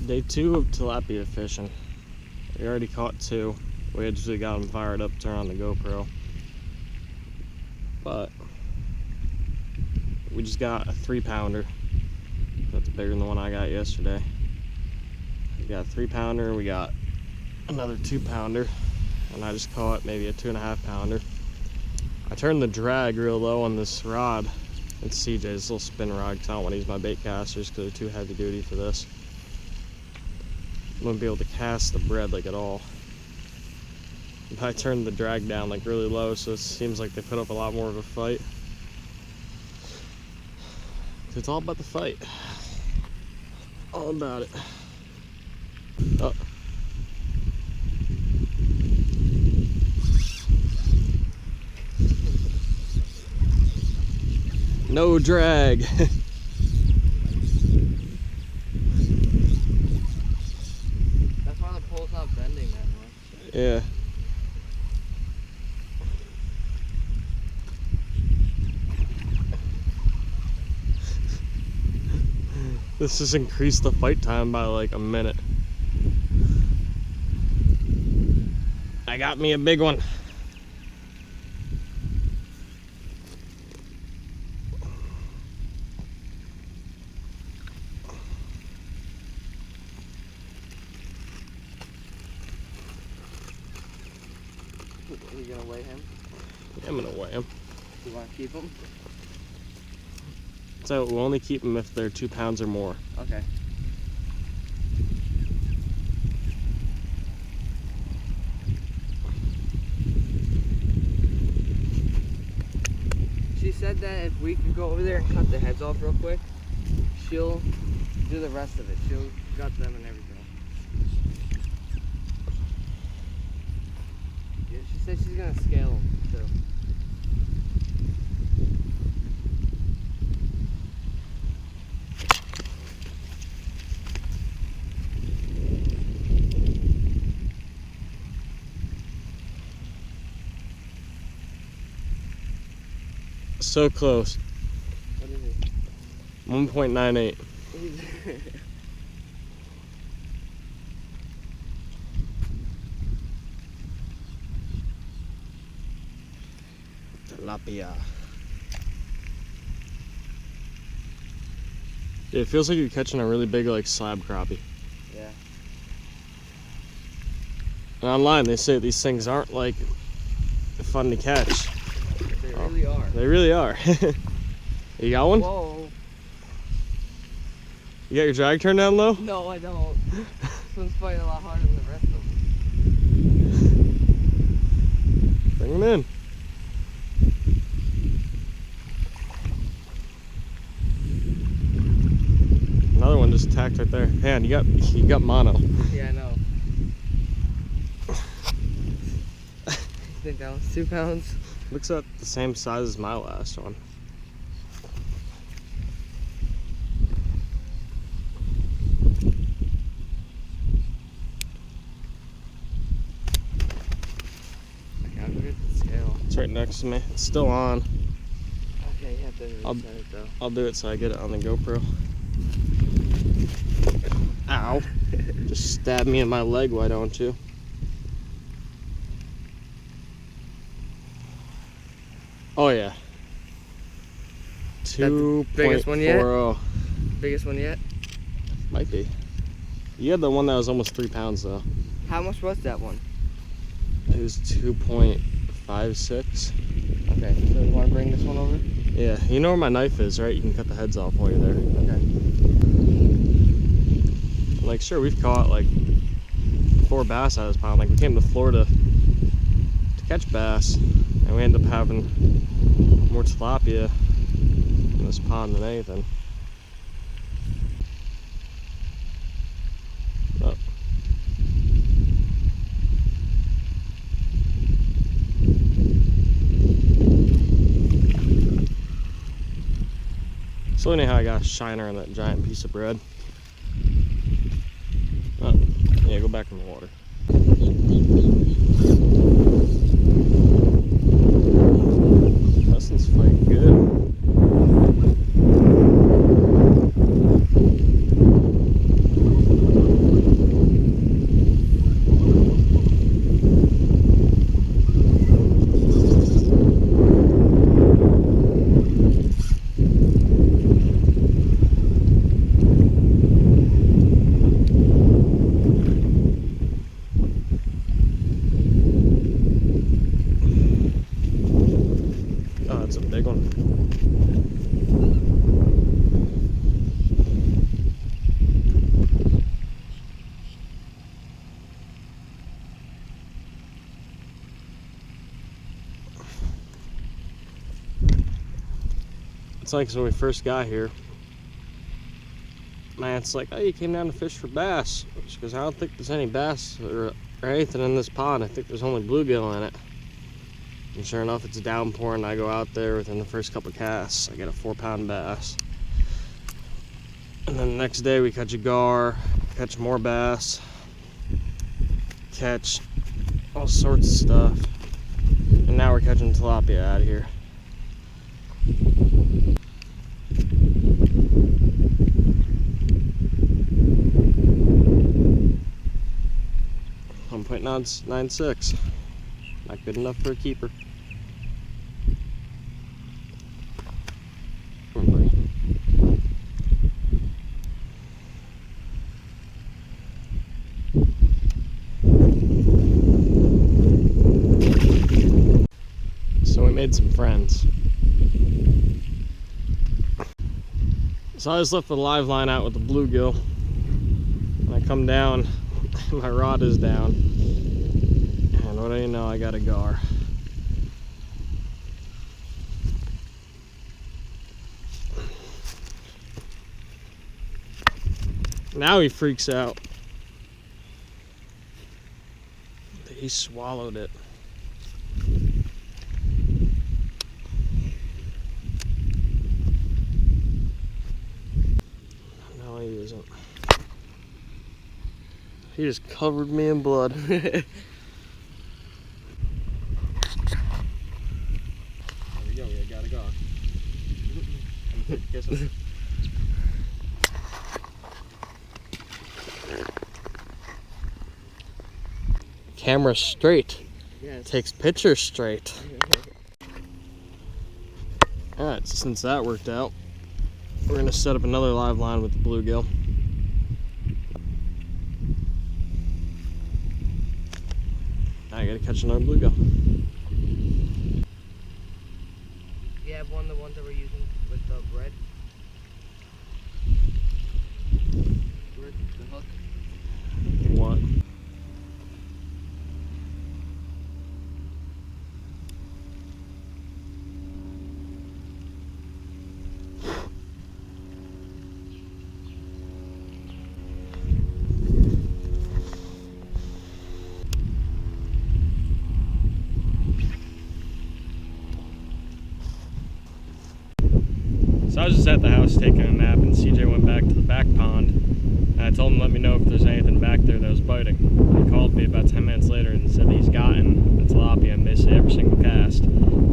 Day 2 of tilapia fishing. We already caught 2. We actually got them fired up, turn on the GoPro. But we just got a 3-pounder. That's bigger than the one I got yesterday. We got a 3-pounder, we got another 2-pounder, and I just caught maybe a 2.5-pounder. I turned the drag real low on this rod. It's CJ's little spin rod, because I don't want to use my bait casters because they're too heavy duty for this. I wouldn't be able to cast the bread like at all. But I turned the drag down like really low, so it seems like they put up a lot more of a fight. It's all about the fight. All about it. Oh. No drag. That's why the pole's not bending that much. Yeah. This has increased the fight time by like a minute. I got me a big one. Are you gonna weigh him? Yeah, I'm gonna weigh him. Do you want to keep him? So we'll only keep them if they're 2 pounds or more. Okay. She said that if we could go over there and cut the heads off real quick, she'll do the rest of it. She'll gut them and everything. Yeah, she said she's gonna scale them too. So close. What is it? 1.98. Tilapia. Yeah, it feels like you're catching a really big like slab crappie. Yeah. And online they say these things aren't like fun to catch. They really are. They really are. You got one? Whoa. You got your drag turned down low? No, I don't. This one's fighting a lot harder than the rest of them. Bring them in. Another one just attacked right there. Man, you got mono. Yeah, I know. I think that was 2 pounds. Looks about the same size as my last one. I'll go get the scale. It's right next to me. It's still on. Okay, you have to reset it though. I'll do it so I get it on the GoPro. Ow. Just stab me in my leg, why don't you? Oh yeah. biggest one yet? 2.40. Biggest one yet? Might be. You had the one that was almost 3 pounds though. How much was that one? It was 2.56. Okay, so you want to bring this one over? Yeah, you know where my knife is, right? You can cut the heads off while you're there. Okay. Like, sure, we've caught like 4 bass out of this pond. Like, we came to Florida to catch bass, and we ended up having more tilapia in this pond than anything. Oh. So anyhow, I got a shiner on that giant piece of bread. Oh, yeah, go back in the water. Dustin's fighting good. like when we first got here, my aunt's like, oh, you came down to fish for bass. She goes, I don't think there's any bass or anything in this pond. I think there's only bluegill in it. And sure enough, it's downpouring. I go out there within the first couple casts. I get a 4-pound bass. And then the next day we catch a gar, catch more bass, catch all sorts of stuff. And now we're catching tilapia out of here. .96. Not good enough for a keeper. Come on, buddy. So we made some friends. So I just left the live line out with the bluegill. When I come down, my rod is down. And what do you know, I got a gar. Now he freaks out. He swallowed it. No, he isn't. He just covered me in blood. There we go, we got a gar. Kiss him. Camera straight. Yes. Takes pictures straight. Alright, so since that worked out, we're gonna set up another live line with the bluegill. I gotta catch another bluegill. You have one of the ones that we're using with the bread? The hook? What? So I was just at the house taking a nap, and CJ went back to the back pond, and I told him to let me know if there's anything back there that was biting. He called me about 10 minutes later and said that he's gotten a tilapia in basically every single cast.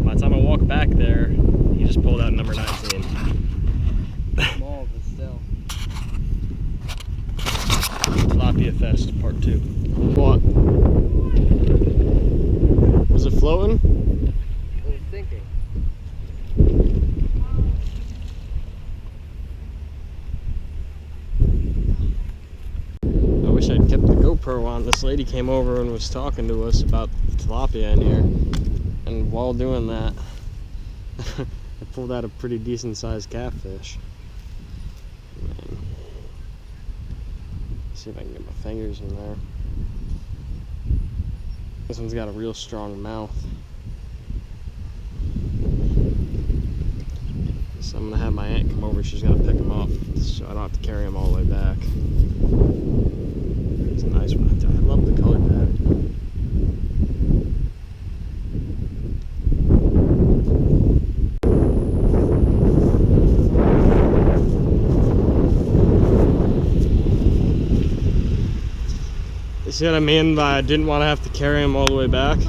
By the time I walked back there, he just pulled out number 19. Small, but still. Tilapia Fest, part 2. What? Was it floating? I was thinking. I wish I'd kept the GoPro on. This lady came over and was talking to us about tilapia in here. And while doing that, I pulled out a pretty decent sized catfish. Man. See if I can get my fingers in there. This one's got a real strong mouth. So I'm gonna have my aunt come over. She's gonna pick him up, so I don't have to carry him all the way back. It's a nice one. I love the color pattern. You see what I mean by I didn't want to have to carry him all the way back?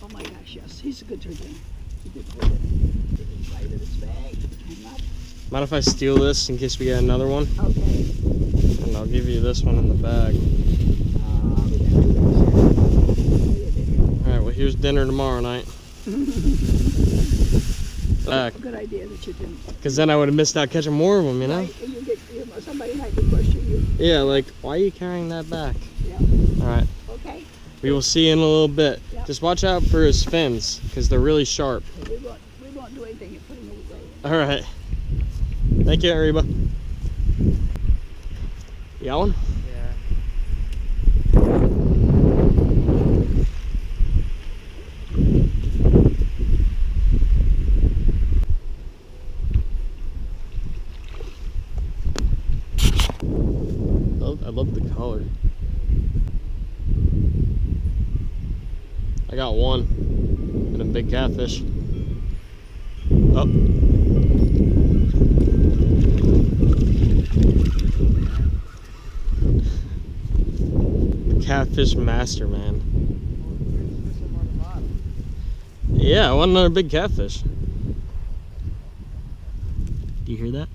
Oh my gosh, yes, he's a good turkey. He did with it. Didn't bite in his bag. Mind if I steal this in case we get another one? Okay. And I'll give you this one in the bag. Alright, well here's dinner tomorrow night. Back. Good idea that you didn't. Because then I would have missed out catching more of them, you know? Right, and you get, somebody might question you. Yeah, like, why are you carrying that back? Yeah. Alright, Okay. we will see you in a little bit. Yeah. Just watch out for his fins, because they're really sharp. We won't do anything and put him away. Alright. Thank you, Reba. Yelling? Yeah. I love the color. I got one and a big catfish. Oh. The catfish master, man. Yeah, I want another big catfish. Do you hear that?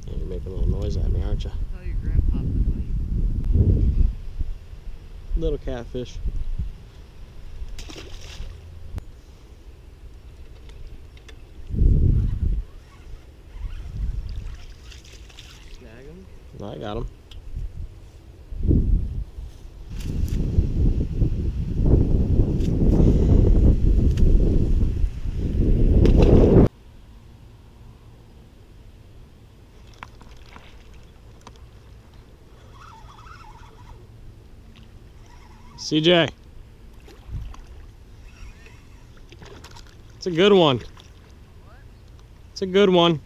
Yeah, you're making a little noise at me, aren't you? Tell your grandpa to play. Little catfish. Snag him. I got him. CJ. It's a good one. It's a good one.